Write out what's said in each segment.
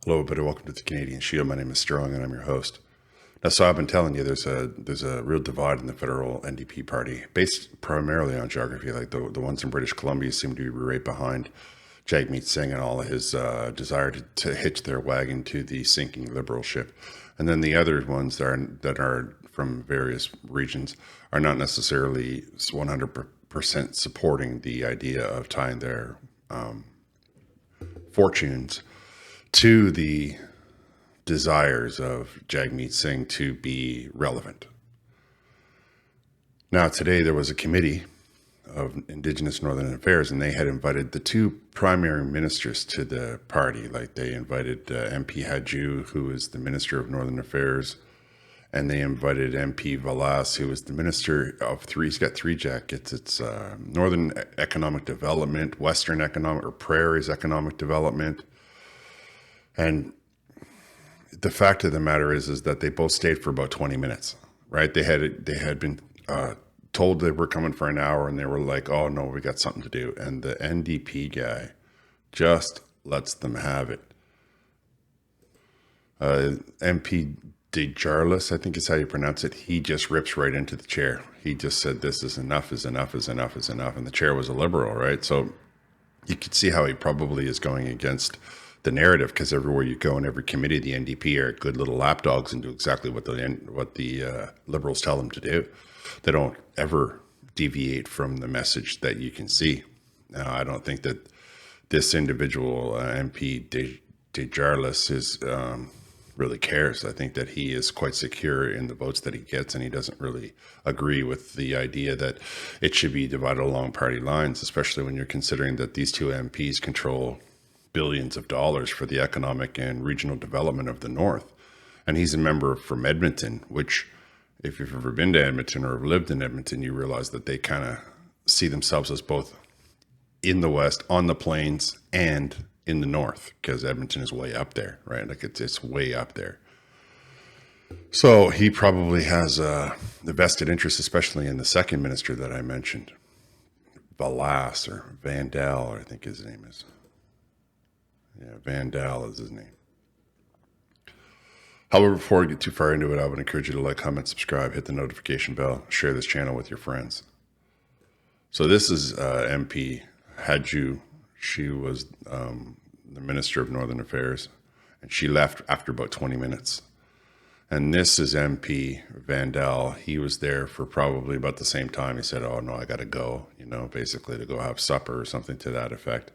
Hello, everybody. Welcome to the Canadian Shield. My name is Sterling, and I'm your host. Now, so I've been telling you, there's a real divide in the federal NDP party, based primarily on geography. Like the ones in British Columbia seem to be right behind Jagmeet Singh and all of his desire to hitch their wagon to the sinking Liberal ship, and then the other ones that are from various regions are not necessarily 100% supporting the idea of tying their fortunes to the desires of Jagmeet Singh to be relevant. Now, today there was a committee of Indigenous Northern Affairs, and they had invited the two primary ministers to the party. Like they invited MP Hadju, who is the Minister of Northern Affairs, and they invited MP Valas, who is the Minister of three. He's got three jackets. It's Northern Economic Development, Western Economic, or Prairies Economic Development. And the fact of the matter is that they both stayed for about 20 minutes, right? They had been told they were coming for an hour, and they were like, "Oh no, we got something to do." And the NDP guy just lets them have it. MP Desjarlais, I think is how you pronounce it. He just rips right into the chair. He just said, "This is enough, is enough, is enough, is enough." And the chair was a Liberal, right? So you could see how he probably is going against the narrative, because everywhere you go in every committee, the NDP are good little lapdogs and do exactly what the Liberals tell them to do. They don't ever deviate from the message that you can see. Now, I don't think that this individual MP Desjarlais is really cares. I think that he is quite secure in the votes that he gets, and he doesn't really agree with the idea that it should be divided along party lines, especially when you're considering that these two MPs control billions of dollars for the economic and regional development of the North. And he's a member from Edmonton, which, if you've ever been to Edmonton or have lived in Edmonton, you realize that they kind of see themselves as both in the West, on the plains, and in the North, because Edmonton is way up there, right? Like it's way up there. So he probably has the vested interest, especially in the second minister that I mentioned, Valas or Vandal, or I think his name is. Yeah, Vandal is his name. However, before I get too far into it, I would encourage you to like, comment, subscribe, hit the notification bell, share this channel with your friends. So this is MP Hadju. She was the Minister of Northern Affairs, and she left after about 20 minutes. And this is MP Vandal. He was there for probably about the same time. He said, "Oh no, I got to go," basically to go have supper or something to that effect.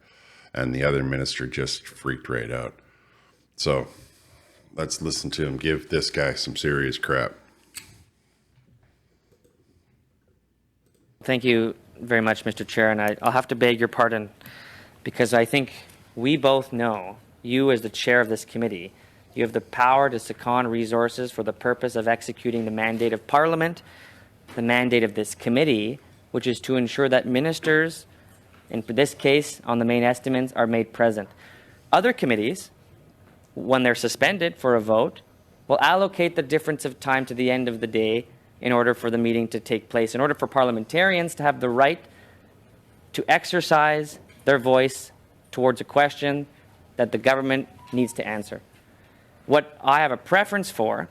And the other minister just freaked right out. So let's listen to him give this guy some serious crap. Thank you very much, Mr. Chair. And I'll have to beg your pardon, because I think we both know, you as the chair of this committee, you have the power to second resources for the purpose of executing the mandate of Parliament, the mandate of this committee, which is to ensure that ministers, in this case, on the main estimates, are made present. Other committees, when they're suspended for a vote, will allocate the difference of time to the end of the day in order for the meeting to take place, in order for parliamentarians to have the right to exercise their voice towards a question that the government needs to answer. What I have a preference for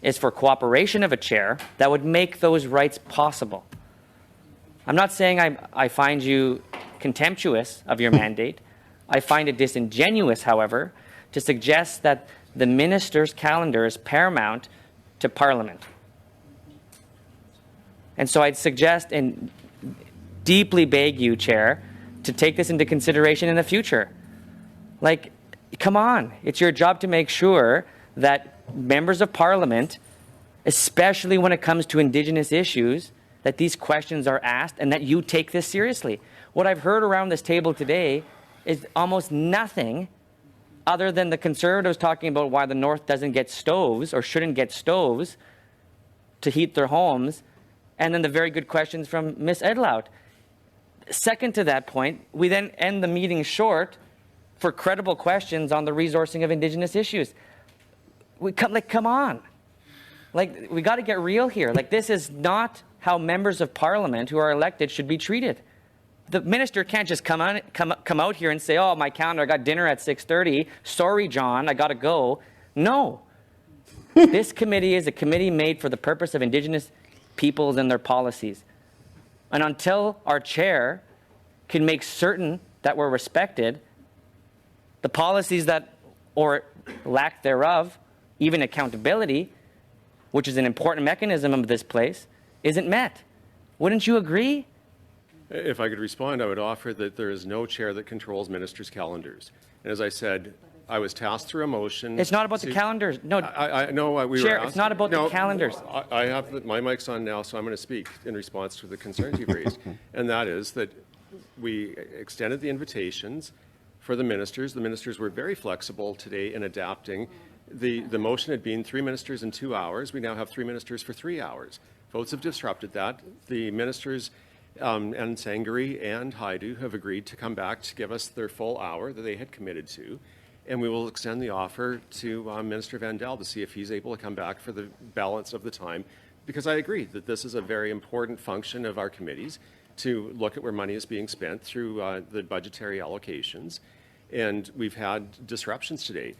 is for cooperation of a chair that would make those rights possible. I'm not saying I find you contemptuous of your mandate. I find it disingenuous, however, to suggest that the minister's calendar is paramount to Parliament. And so I'd suggest and deeply beg you, Chair, to take this into consideration in the future. Like, come on. It's your job to make sure that members of Parliament, especially when it comes to Indigenous issues, that these questions are asked and that you take this seriously. What I've heard around this table today is almost nothing other than the Conservatives talking about why the North doesn't get stoves or shouldn't get stoves to heat their homes, and then the very good questions from Ms. Edlout. Second to that point, we then end the meeting short for credible questions on the resourcing of Indigenous issues. Come on. Like, we got to get real here. Like, this is not how members of Parliament who are elected should be treated. The minister can't just come out here and say, oh, my calendar, I got dinner at 6:30. Sorry, John, I got to go. No. This committee is a committee made for the purpose of Indigenous peoples and their policies. And until our chair can make certain that we're respected, the policies that, or lack thereof, even accountability, which is an important mechanism of this place, isn't met. Wouldn't you agree? If I could respond, I would offer that there is no chair that controls ministers' calendars. And as I said, I was tasked through a motion. It's not about the calendars. No, I know we Chair, were asked. it's not about the calendars. I have my mic's on now, so I'm going to speak in response to the concerns you've raised. And that is that we extended the invitations for the ministers. The ministers were very flexible today in adapting. The motion had been 3 ministers in 2 hours. We now have 3 ministers for 3 hours. Votes have disrupted that. The ministers and Sangari and Haidu have agreed to come back to give us their full hour that they had committed to. And we will extend the offer to Minister Vandal to see if he's able to come back for the balance of the time. Because I agree that this is a very important function of our committees to look at where money is being spent through the budgetary allocations. And we've had disruptions today.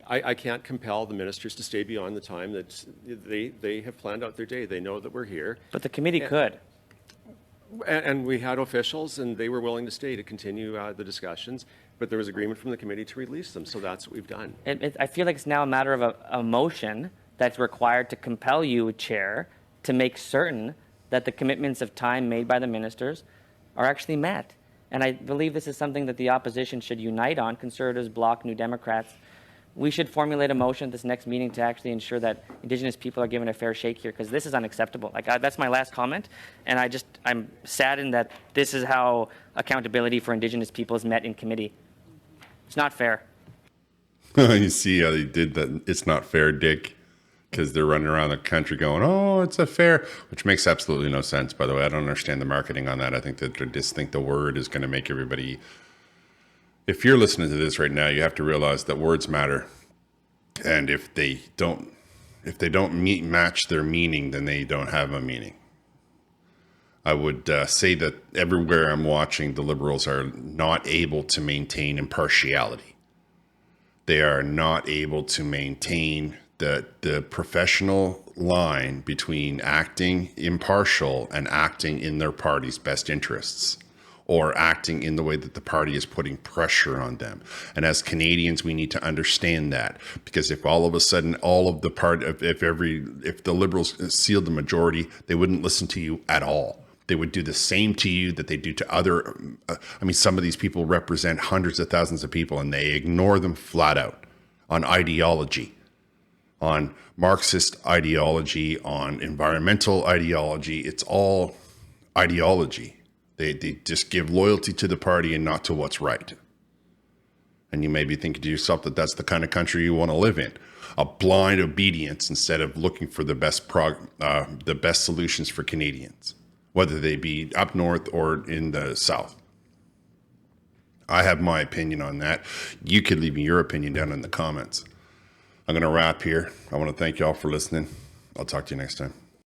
I can't compel the ministers to stay beyond the time that they have planned out their day. They know that we're here. But the committee could. And we had officials, and they were willing to stay to continue the discussions, but there was agreement from the committee to release them, so that's what we've done. I feel like it's now a matter of a motion that's required to compel you, Chair, to make certain that the commitments of time made by the ministers are actually met. And I believe this is something that the opposition should unite on, Conservatives, Bloc, New Democrats. We should formulate a motion at this next meeting to actually ensure that Indigenous people are given a fair shake here, because this is unacceptable. That's my last comment, and I'm saddened that this is how accountability for Indigenous people is met in committee. It's not fair. You see how they did that? It's not fair, Dick, because they're running around the country going, oh, it's a fair, which makes absolutely no sense, by the way. I don't understand the marketing on that. I think that they just think the word is going to make everybody... If you're listening to this right now, you have to realize that words matter. And if they don't match their meaning, then they don't have a meaning. I would say that everywhere I'm watching, the Liberals are not able to maintain impartiality. They are not able to maintain the professional line between acting impartial and acting in their party's best interests, or acting in the way that the party is putting pressure on them. And as Canadians, we need to understand that, because if all of a sudden all of the if the Liberals sealed the majority, they wouldn't listen to you at all. They would do the same to you that they do to other. Some of these people represent hundreds of thousands of people, and they ignore them flat out on ideology, on Marxist ideology, on environmental ideology. It's all ideology. They just give loyalty to the party and not to what's right. And you may be thinking to yourself that that's the kind of country you want to live in. A blind obedience instead of looking for the best solutions for Canadians, whether they be up north or in the south. I have my opinion on that. You could leave me your opinion down in the comments. I'm going to wrap here. I want to thank you all for listening. I'll talk to you next time.